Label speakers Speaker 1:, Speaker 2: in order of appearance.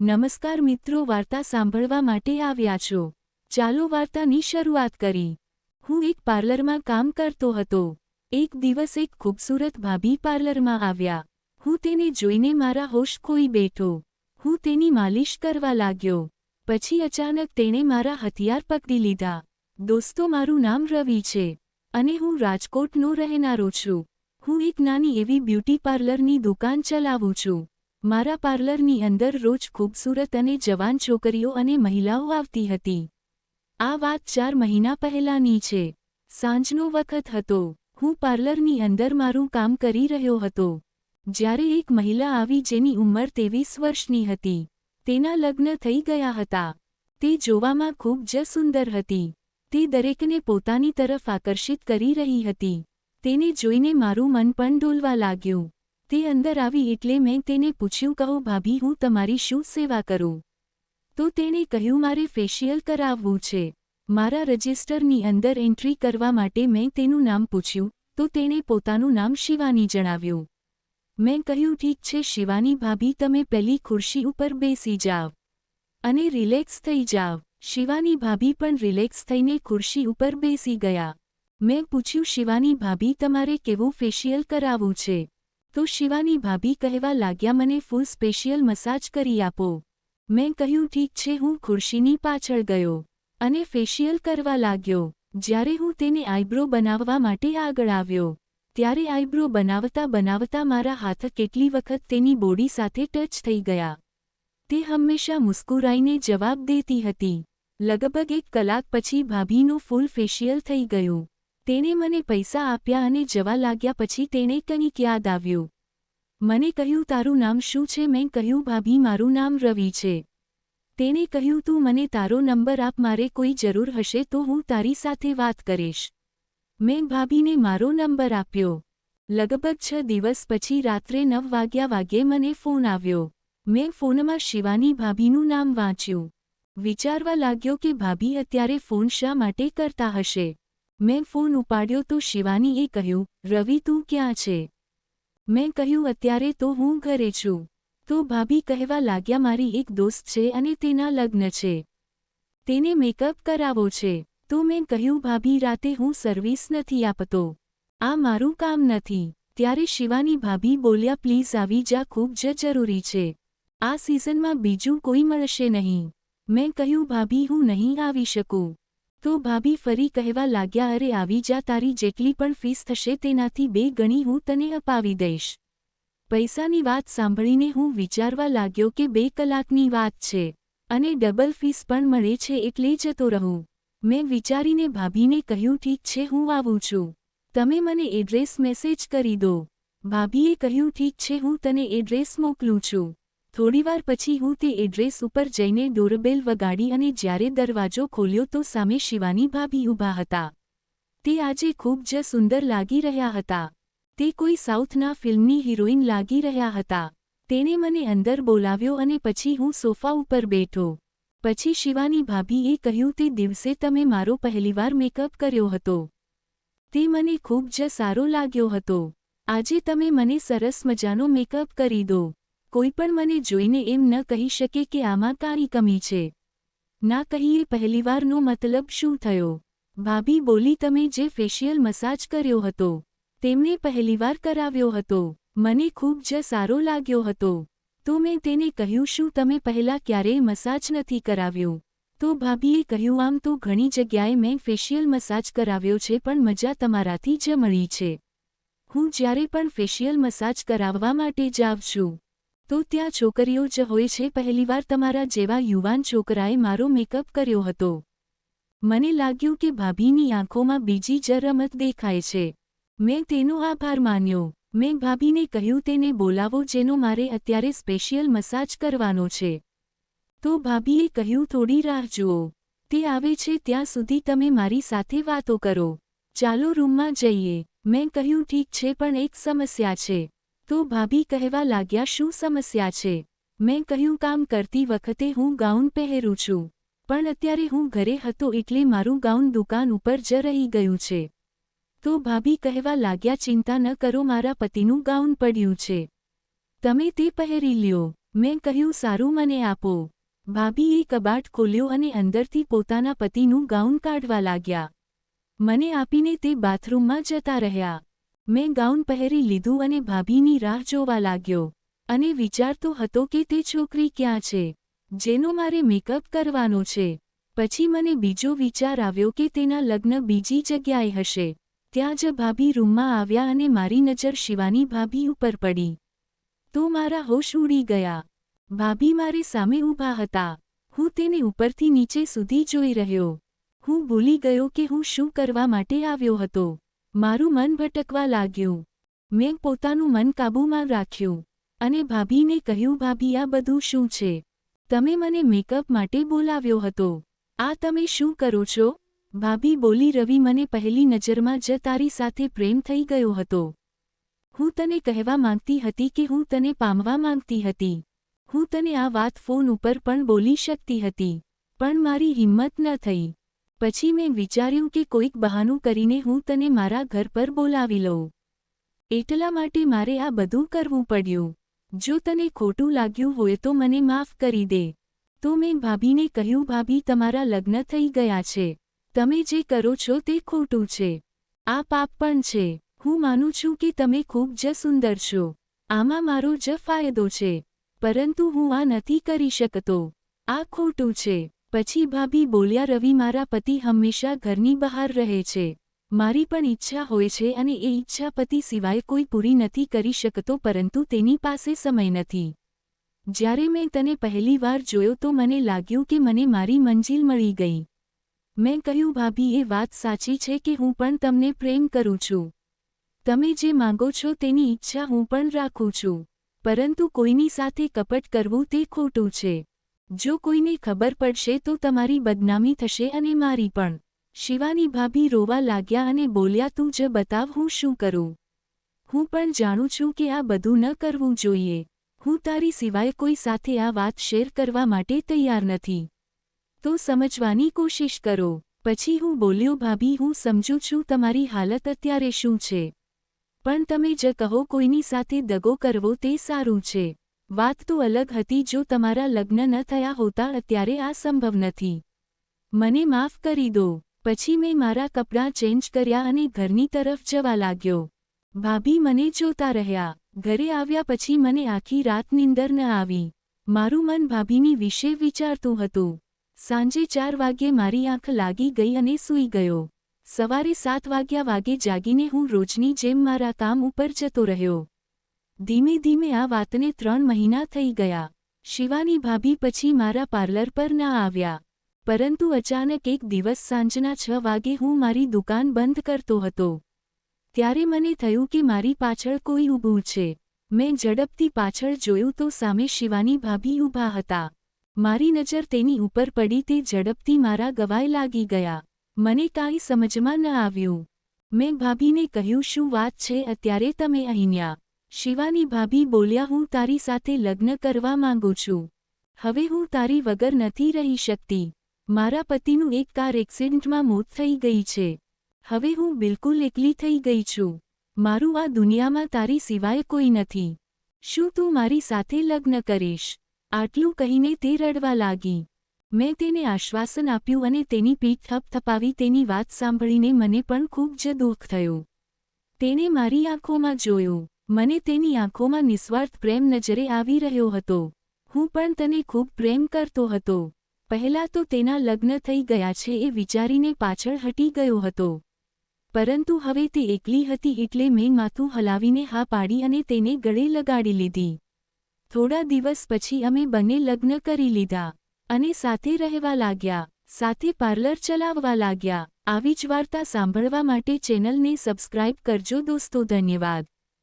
Speaker 1: નમસ્કાર મિત્રો, વાર્તા સાંભળવા માટે આવ્યા છો। ચાલો વાર્તાની શરૂઆત કરી। હું એક પાર્લરમાં કામ કરતો હતો। એક દિવસ એક ખૂબસૂરત ભાભી પાર્લરમાં આવ્યા। હું તેને જોઈને મારા હોશ ખોઈ બેઠો। હું તેની માલિશ કરવા લાગ્યો। પછી અચાનક તેણે મારા હથિયાર પકડી લીધા। દોસ્તો, મારું નામ રવિ છે અને હું રાજકોટનો રહેનારો છું। હું એક નાની એવી બ્યુટી પાર્લરની દુકાન ચલાવું છું। મારા પાર્લરની અંદર રોજ ખૂબસૂરત અને જવાન છોકરીઓ અને મહિલાઓ આવતી હતી। આ વાત 4 મહિના પહેલાંની છે। સાંજનો વખત હતો। હું પાર્લરની અંદર મારું કામ કરી રહ્યો હતો જ્યારે એક મહિલા આવી જેની ઉંમર 23 વર્ષની હતી। તેના લગ્ન થઈ ગયા હતા। તે જોવામાં ખૂબ જ સુંદર હતી। તે દરેકને પોતાની તરફ આકર્ષિત કરી રહી હતી। તેને જોઈને મારું મન પણ ડોલવા લાગ્યું। તે અંદર આવી એટલે મેં તેને પૂછ્યું, કહો ભાભી, હું તમારી શું સેવા કરું? તો તેણે કહ્યું, મારે ફેશિયલ કરાવવું છે। મારા રજિસ્ટરની અંદર એન્ટ્રી કરવા માટે મેં તેનું નામ પૂછ્યું તો તેણે પોતાનું નામ શિવાની જણાવ્યું। મેં કહ્યું, ઠીક છે શિવાની ભાભી, તમે પેલી ખુરશી ઉપર બેસી જાવ અને રિલેક્સ થઈ જાવ। શિવાની ભાભી પણ રિલેક્સ થઈને ખુરશી ઉપર બેસી ગયા। મેં પૂછ્યું, શિવાની ભાભી, તમારે કેવું ફેશિયલ કરાવવું છે? તો શિવાની ભાભી કહેવા લાગ્યા, મને ફૂલ સ્પેશિયલ મસાજ કરી આપો। મેં કહ્યું, ઠીક છે। હું ખુરશીની પાછળ ગયો અને ફેશિયલ કરવા લાગ્યો। જ્યારે હું તેને આઈબ્રો બનાવવા માટે આગળ આવ્યો ત્યારે આઈબ્રો બનાવતા બનાવતા મારા હાથ કેટલી વખત તેની બોડી સાથે ટચ થઈ ગયા। તે હંમેશા મુસ્કુરાઈને જવાબ દેતી હતી। લગભગ 1 કલાક પછી ભાભીનું ફૂલ ફેશિયલ થઈ ગયું। તેણે મને પૈસા આપ્યા અને જવા લાગ્યા। પછી તેણે કંઈક યાદ આવ્યું। મને કહ્યું, તારું નામ શું છે? મેં કહ્યું, ભાભી, મારું નામ રવિ છે। તેણે કહ્યું, તું મને તારો નંબર આપ, મારે કોઈ જરૂર હશે તો હું તારી સાથે વાત કરીશ। મેં ભાભીને મારો નંબર આપ્યો। લગભગ 6 દિવસ પછી રાત્રે 9 વાગ્યે મને ફોન આવ્યો। મેં ફોનમાં શિવાની ભાભીનું નામ વાંચ્યું। વિચારવા લાગ્યો કે ભાભી અત્યારે ફોન શા માટે કરતા હશે। મેં ફોન ઉપાડ્યો તો શિવાનીએ કહ્યું, રવિ, તું ક્યાં છે? મેં કહ્યું, અત્યારે તો હું ઘરે છું। તો ભાભી કહેવા લાગ્યા, મારી એક દોસ્ત છે અને તેના લગ્ન છે। તેને મેકઅપ કરાવો છે। તો મેં કહ્યું, ભાભી, રાતે હું સર્વિસ નથી આપતો। આ મારું કામ નથી। ત્યારે શિવાની ભાભી બોલ્યા, પ્લીઝ આવી જા, ખૂબ જ જરૂરી છે। આ સિઝનમાં બીજું કોઈ મળશે નહીં। મેં કહ્યું, ભાભી, હું નહીં આવી શકું। તો ભાભી ફરી કહેવા લાગ્યા, અરે આવી જા, તારી જેટલી પણ ફીસ થશે તેનાથી 2 ગણી હું તને અપાવી દઈશ। પૈસાની વાત સાંભળીને હું વિચારવા લાગ્યો કે 2 કલાકની વાત છે અને ડબલ ફીસ પણ મળે છે એટલે જતો રહું। મેં વિચારીને ભાભીને કહ્યું, ઠીક છે, હું આવું છું। તમે મને એડ્રેસ મેસેજ કરી દો। ભાભીએ કહ્યું, ઠીક છે, હું તને એડ્રેસ મોકલું છું। થોડીવાર પછી હું તે એડ્રેસ ઉપર જઈને ડોરબેલ વગાડી અને જ્યારે દરવાજો ખોલ્યો તો સામે શિવાની ભાભી ઊભા હતા। તે આજે ખૂબ જ સુંદર લાગી રહ્યા હતા। તે કોઈ સાઉથના ફિલ્મની હિરોઈન લાગી રહ્યા હતા। તેણે મને અંદર બોલાવ્યો અને પછી હું સોફા ઉપર બેઠો। પછી શિવાની ભાભીએ કહ્યું, તે દિવસે તમે મારો પહેલીવાર મેકઅપ કર્યો હતો। તે મને ખૂબ જ સારો લાગ્યો હતો। આજે તમે મને સરસ મજાનો મેકઅપ કરી દો। કોઈ પણ મને જોઈને એમ ન કહી શકે કે આમાં કાંઈ કમી છે। ના કહીએ પહેલીવારનો મતલબ શું થયો? ભાભી બોલી, તમે જે ફેશિયલ મસાજ કર્યો હતો તેમને પહેલીવાર કરાવ્યો હતો। મને ખૂબ જ સારો લાગ્યો હતો। તો મેં તેને કહ્યું, શું તમે પહેલાં ક્યારેય મસાજ નથી કરાવ્યું? તો ભાભીએ કહ્યું, આમ તો ઘણી જગ્યાએ મેં ફેશિયલ મસાજ કરાવ્યો છે પણ મજા તમારાથી જ મળી છે। હું જ્યારે પણ ફેશિયલ મસાજ કરાવવા માટે જાઉં છું તો ત્યાં છોકરીઓ જ હોય છે। પહેલીવાર તમારા જેવા યુવાન છોકરાએ મારો મેકઅપ કર્યો હતો। મને લાગ્યું કે ભાભીની આંખોમાં બીજી જ રમત દેખાય છે। મેં તેનો આભાર માન્યો। મેં ભાભીને કહ્યું, તેને બોલાવો જેનો મારે અત્યારે સ્પેશિયલ મસાજ કરવાનો છે। તો ભાભીએ કહ્યું, થોડી રાહ જુઓ, તે આવે છે ત્યાં સુધી તમે મારી સાથે વાતો કરો। ચાલો રૂમમાં જઈએ। મેં કહ્યું, ઠીક છે, પણ એક સમસ્યા છે। તો ભાભી કહેવા લાગ્યા, શું સમસ્યા છે? મેં કહ્યું, કામ કરતી વખતે હું ગાઉન પહેરું છું પણ અત્યારે હું ઘરે હતો એટલે મારું ગાઉન દુકાન ઉપર જ રહી ગયું છે। તો ભાભી કહેવા લાગ્યા, ચિંતા ન કરો, મારા પતિનું ગાઉન પડ્યું છે, તમે તે પહેરી લ્યો। મેં કહ્યું સારું, મને આપો. ભાભીએ કબાટ ખોલ્યો અને અંદરથી પોતાના પતિનું ગાઉન કાઢવા લાગ્યા. મને આપીને તે બાથરૂમમાં જતા રહ્યા. મેં ગાઉન પહેરી લીધું અને ભાભીની રાહ જોવા લાગ્યો અને વિચારતો હતો કે તે છોકરી ક્યાં છે જેનો મારે મેકઅપ કરવાનો છે. પછી મને બીજો વિચાર આવ્યો કે તેના લગ્ન બીજી જગ્યાએ હશે. ત્યાં જ ભાભી રૂમમાં આવ્યા અને મારી નજર શિવાની ભાભી ઉપર પડી તો મારા હોશ ઉડી ગયા. ભાભી મારી સામે ઊભા હતા. હું તેને ઉપરથી નીચે સુધી જોઈ રહ્યો. હું ભૂલી ગયો કે હું શું કરવા માટે આવ્યો હતો. મારું મન ભટકવા લાગ્યું. મેં પોતાનું મન કાબૂમાં રાખ્યું અને ભાભીને કહ્યું, ભાભી, આ બધું શું છે? તમે મને મેકઅપ માટે બોલાવ્યો હતો. આ તમે શું કરો છો? ભાભી બોલી, રવિ, મને પહેલી નજરમાં જ તારી સાથે પ્રેમ થઈ ગયો હતો. હું તને કહેવા માંગતી હતી કે હું તને પામવા માંગતી હતી. હું તને આ વાત ફોન ઉપર પણ બોલી શકતી હતી, પણ મારી હિંમત ન થઈ. પછી મેં વિચાર્યું કે કોઈક બહાનું કરીને હું તને મારા ઘર પર બોલાવી લઉં. એટલા માટે મારે આ બધું કરવું પડ્યું. જો તને ખોટું લાગ્યું હોય તો મને માફ કરી દે. તો મેં ભાભીને કહ્યું, ભાભી, તમારા લગ્ન થઈ ગયા છે. તમે જે કરો છો તે ખોટું છે. આ પાપ પણ છે. હું માનું છું કે તમે ખૂબ જ સુંદર છો. આમાં મારો જ ફાયદો છે. પરંતુ હું આ નથી કરી શકતો. આ ખોટું છે. પછી ભાભી બોલ્યા, રવિ, મારા પતિ હંમેશા ઘરની બહાર રહે છે. મારી પણ ઈચ્છા હોય છે અને એ ઈચ્છા પતિ સિવાય કોઈ પૂરી નથી કરી શકતો, પરંતુ તેની પાસે સમય નથી. જ્યારે મેં તને પહેલી વાર જોયો તો મને લાગ્યું કે મને મારી મંજિલ મળી ગઈ. મેં કહ્યું, ભાભી, એ વાત સાચી છે કે હું પણ તમને પ્રેમ કરું છું. તમે જે માંગો છો તેની ઈચ્છા હું પણ રાખું છું. પરંતુ કોઈની સાથે કપટ કરવું તે ખોટું છે. જો કોઈને ખબર પડશે તો તમારી બદનામી થશે અને મારી પણ. શિવાની ભાભી રોવા લાગ્યા અને બોલ્યા, તું જ બતાવ, હું શું કરું? હું પણ જાણું છું કે આ બધું ન કરવું જોઈએ. હું તારી સિવાય કોઈ સાથે આ વાત શેર કરવા માટે તૈયાર નથી. તો સમજવાની કોશિશ કરો. પછી હું બોલ્યો, ભાભી, હું સમજું છું તમારી હાલત અત્યારે શું છે. પણ તમે જ કહો, કોઈની સાથે દગો કરવો તે સારું છે. વાત તો અલગ હતી જો તમારા લગ્ન ન થયા હોતા. અત્યારે આ સંભવ નથી. મને માફ કરી દો. પછી મેં મારા કપડાં ચેન્જ કર્યા અને ઘરની તરફ જવા લાગ્યો. ભાભી મને જોતા રહ્યા. ઘરે આવ્યા પછી મને આખી રાત નીંદર ન આવી. મારું મન ભાભીની વિશે વિચારતું હતું. સાંજે 4 વાગ્યે મારી આંખ લાગી ગઈ અને સૂઈ ગયો. સવારે 7 વાગે જાગીને હું રોજની જેમ મારા કામ ઉપર જતો રહ્યો. ધીમે ધીમે આ વાતને 3 મહિના થઈ ગયા. શિવાની ભાભી પછી મારા પાર્લર પર ના આવ્યા. પરંતુ અચાનક એક દિવસ સાંજના 6 વાગે હું મારી દુકાન બંધ કરતો હતો. ત્યારે મને થયું કે મારી પાછળ કોઈ ઊભું છે. મેં ઝડપથી પાછળ જોયું તો સામે શિવાની ભાભી ઊભા હતા. મારી નજર તેની ઉપર પડી. તે ઝડપથી મારા ગવાય લાગી ગયા. મને કાંઈ સમજમાં ન આવ્યું. મેં ભાભીને કહ્યું, શું વાત છે અત્યારે તમે અહીંયા? શિવાની ભાભી બોલ્યા, હું તારી સાથે લગ્ન કરવા માંગુ છું. હવે હું તારી વગર નથી રહી શકતી. મારા પતિનું એક કાર એક્સિડન્ટમાં મોત થઈ ગઈ છે. હવે હું બિલકુલ એકલી થઈ ગઈ છું. મારું આ દુનિયામાં તારી સિવાય કોઈ નથી. શું તું મારી સાથે લગ્ન કરીશ? આટલું કહીને તે રડવા લાગી. મેં તેને આશ્વાસન આપ્યું અને તેની પીઠ થપથપાવી. તેની વાત સાંભળીને મને પણ ખૂબ જ દુઃખ થયું. તેણે મારી આંખોમાં જોયું. મને તેની આંખોમાં નિસ્વાર્થ પ્રેમ નજરે આવી રહ્યો હતો. હું પણ તને ખૂબ પ્રેમ કરતો હતો. પહેલાં તો તેના લગ્ન થઈ ગયા છે એ વિચારીને પાછળ હટી ગયો હતો. પરંતુ હવે તે એકલી હતી એટલે મેં માથું હલાવીને હા પાડી અને તેને ગળે લગાડી લીધી. થોડા દિવસ પછી અમે બંને લગ્ન કરી લીધા અને સાથે રહેવા લાગ્યા. સાથે પાર્લર ચલાવવા લાગ્યા. આવી જ વાર્તા સાંભળવા માટે ચેનલને સબસ્ક્રાઇબ કરજો દોસ્તો. ધન્યવાદ.